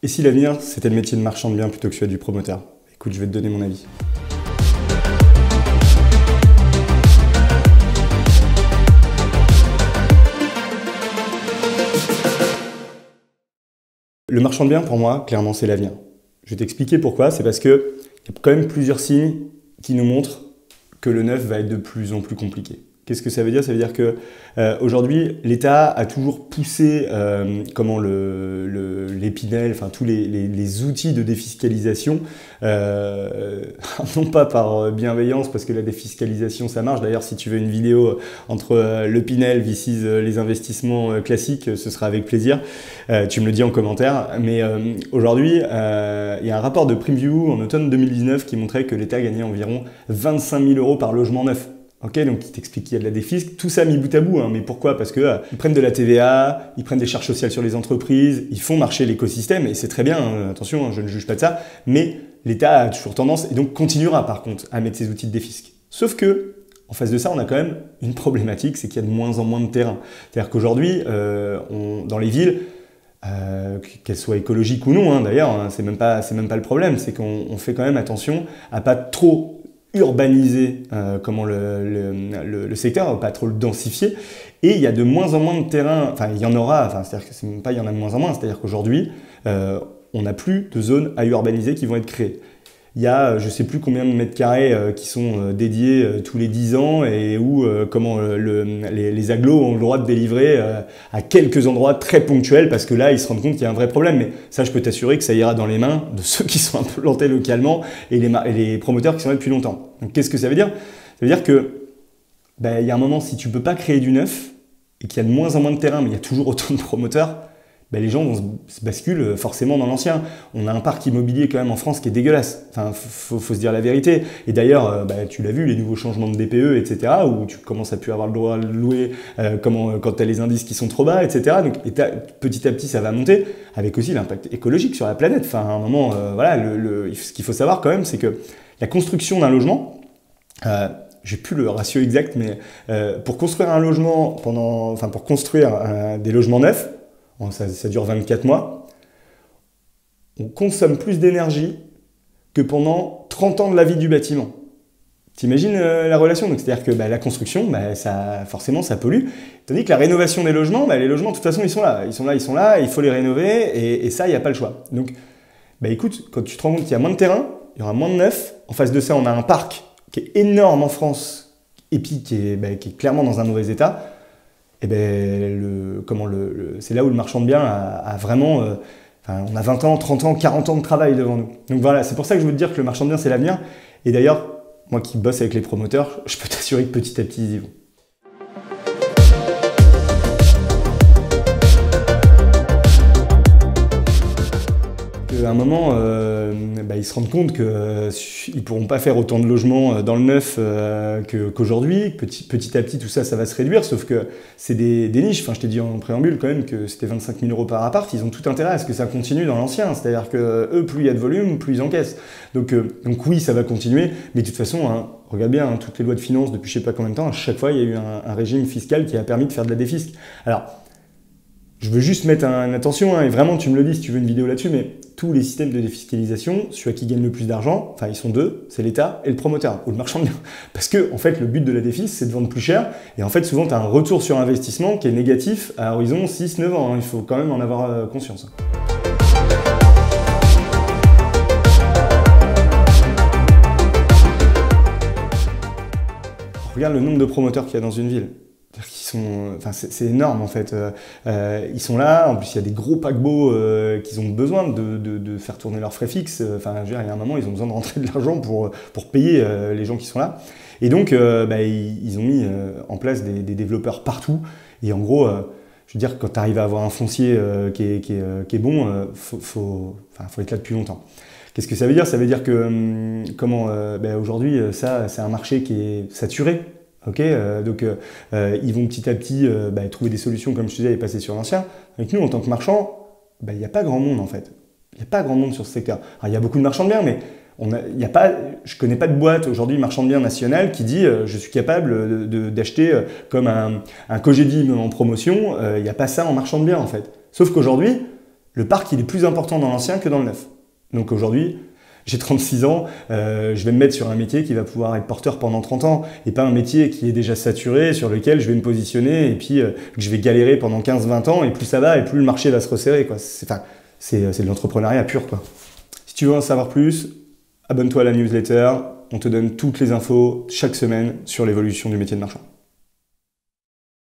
Et si l'avenir, c'était le métier de marchand de biens plutôt que celui du promoteur? Écoute, je vais te donner mon avis. Le marchand de biens, pour moi, clairement, c'est l'avenir. Je vais t'expliquer pourquoi. C'est parce qu'il y a quand même plusieurs signes qui nous montrent que le neuf va être de plus en plus compliqué. Qu'est-ce que ça veut dire? Ça veut dire que aujourd'hui, l'État a toujours poussé les Pinel, enfin tous les outils de défiscalisation, non pas par bienveillance, parce que la défiscalisation ça marche. D'ailleurs, si tu veux une vidéo entre le Pinel versus les investissements classiques, ce sera avec plaisir. Tu me le dis en commentaire. Mais aujourd'hui, il y a un rapport de PrimeView en automne 2019 qui montrait que l'État gagnait environ 25 000 € par logement neuf. Ok, donc il t'explique qu'il y a de la défisque, tout ça mis bout à bout, hein. Mais pourquoi? Parce que ils prennent de la TVA, ils prennent des charges sociales sur les entreprises, ils font marcher l'écosystème, et c'est très bien, hein, attention, hein, je ne juge pas de ça, mais l'État a toujours tendance, et donc continuera par contre, à mettre ses outils de défisque. Sauf que, en face de ça, on a quand même une problématique, c'est qu'il y a de moins en moins de terrain. C'est-à-dire qu'aujourd'hui, dans les villes, qu'elles soient écologiques ou non, hein, d'ailleurs, hein, c'est même pas le problème, c'est qu'on fait quand même attention à pas trop urbaniser le secteur, pas trop le densifier, et il y a de moins en moins de terrain, enfin il y en aura, enfin c'est-à-dire que c'est même pas il y en a de moins en moins, c'est-à-dire qu'aujourd'hui on n'a plus de zones à urbaniser qui vont être créées. Il y a je sais plus combien de mètres carrés qui sont dédiés tous les 10 ans et où les agglos ont le droit de délivrer à quelques endroits très ponctuels parce que là ils se rendent compte qu'il y a un vrai problème. Mais ça je peux t'assurer que ça ira dans les mains de ceux qui sont implantés localement et les promoteurs qui sont là depuis longtemps. Donc qu'est-ce que ça veut dire? Ça veut dire que il y a un moment, si tu peux pas créer du neuf et qu'il y a de moins en moins de terrain mais il y a toujours autant de promoteurs, les gens se basculent forcément dans l'ancien. On a un parc immobilier quand même en France qui est dégueulasse. Enfin, faut se dire la vérité. Et d'ailleurs, tu l'as vu, les nouveaux changements de DPE, etc., où tu commences à plus avoir le droit de louer quand tu as les indices qui sont trop bas, etc. Donc, petit à petit, ça va monter, avec aussi l'impact écologique sur la planète. Enfin, à un moment, voilà, ce qu'il faut savoir quand même, c'est que la construction d'un logement, j'ai plus le ratio exact, mais pour construire un logement pour construire des logements neufs, ça dure 24 mois, on consomme plus d'énergie que pendant 30 ans de la vie du bâtiment. T'imagines la relation? C'est-à-dire que la construction, forcément, ça pollue. Tandis que la rénovation des logements, les logements, de toute façon, ils sont là, il faut les rénover, et ça, il n'y a pas le choix. Donc, écoute, quand tu te rends compte qu'il y a moins de terrain, il y aura moins de neuf. En face de ça, on a un parc qui est énorme en France, et puis qui est clairement dans un mauvais état. Et c'est là où le marchand de biens a vraiment... on a 20 ans, 30 ans, 40 ans de travail devant nous. Donc voilà, c'est pour ça que je veux te dire que le marchand de biens, c'est l'avenir. Et d'ailleurs, moi qui bosse avec les promoteurs, je peux t'assurer que petit à petit, ils y vont. À un moment, ils se rendent compte qu'ils ne pourront pas faire autant de logements dans le neuf qu'aujourd'hui. Petit à petit, tout ça, ça va se réduire, sauf que c'est des niches. Enfin, je t'ai dit en préambule quand même que c'était 25 000 € par appart. Ils ont tout intérêt à ce que ça continue dans l'ancien. C'est-à-dire que eux, plus il y a de volume, plus ils encaissent. Donc oui, ça va continuer. Mais de toute façon, hein, regarde bien, hein, toutes les lois de finances depuis je ne sais pas combien de temps, à chaque fois, il y a eu un régime fiscal qui a permis de faire de la défisque. Alors, je veux juste mettre une attention, hein, et vraiment, tu me le dis si tu veux une vidéo là-dessus, mais tous les systèmes de défiscalisation, celui qui gagne le plus d'argent, enfin ils sont deux, c'est l'État et le promoteur, ou le marchand de biens. Parce que, en fait, le but de la défisque, c'est de vendre plus cher, et en fait, souvent, tu as un retour sur investissement qui est négatif à horizon 6-9 ans, hein. Il faut quand même en avoir conscience. Regarde le nombre de promoteurs qu'il y a dans une ville. C'est énorme en fait. Ils sont là, en plus il y a des gros paquebots qu'ils ont besoin de faire tourner leurs frais fixes. Enfin, je veux dire, il y a un moment, ils ont besoin de rentrer de l'argent pour payer les gens qui sont là. Et donc, ils ont mis en place des développeurs partout. Et en gros, je veux dire, quand tu arrives à avoir un foncier qui est bon, faut être là depuis longtemps. Qu'est-ce que ça veut dire? Ça veut dire que aujourd'hui, ça, c'est un marché qui est saturé. Ok, donc ils vont petit à petit trouver des solutions, comme je te disais, et passer sur l'ancien. Avec nous, en tant que marchand, il n'y a pas grand monde en fait. Il n'y a pas grand monde sur ce secteur. Alors, il y a beaucoup de marchands de biens, mais je ne connais pas de boîte aujourd'hui marchand de biens national qui dit je suis capable d'acheter comme un Cogedim en promotion. Il n'y a pas ça en marchand de biens en fait. Sauf qu'aujourd'hui, Le parc, il est plus important dans l'ancien que dans le neuf. Donc aujourd'hui, j'ai 36 ans, je vais me mettre sur un métier qui va pouvoir être porteur pendant 30 ans et pas un métier qui est déjà saturé, sur lequel je vais me positionner et puis que je vais galérer pendant 15-20 ans et plus ça va et plus le marché va se resserrer, quoi. C'est de l'entrepreneuriat pur, quoi. Si tu veux en savoir plus, abonne-toi à la newsletter, on te donne toutes les infos chaque semaine sur l'évolution du métier de marchand.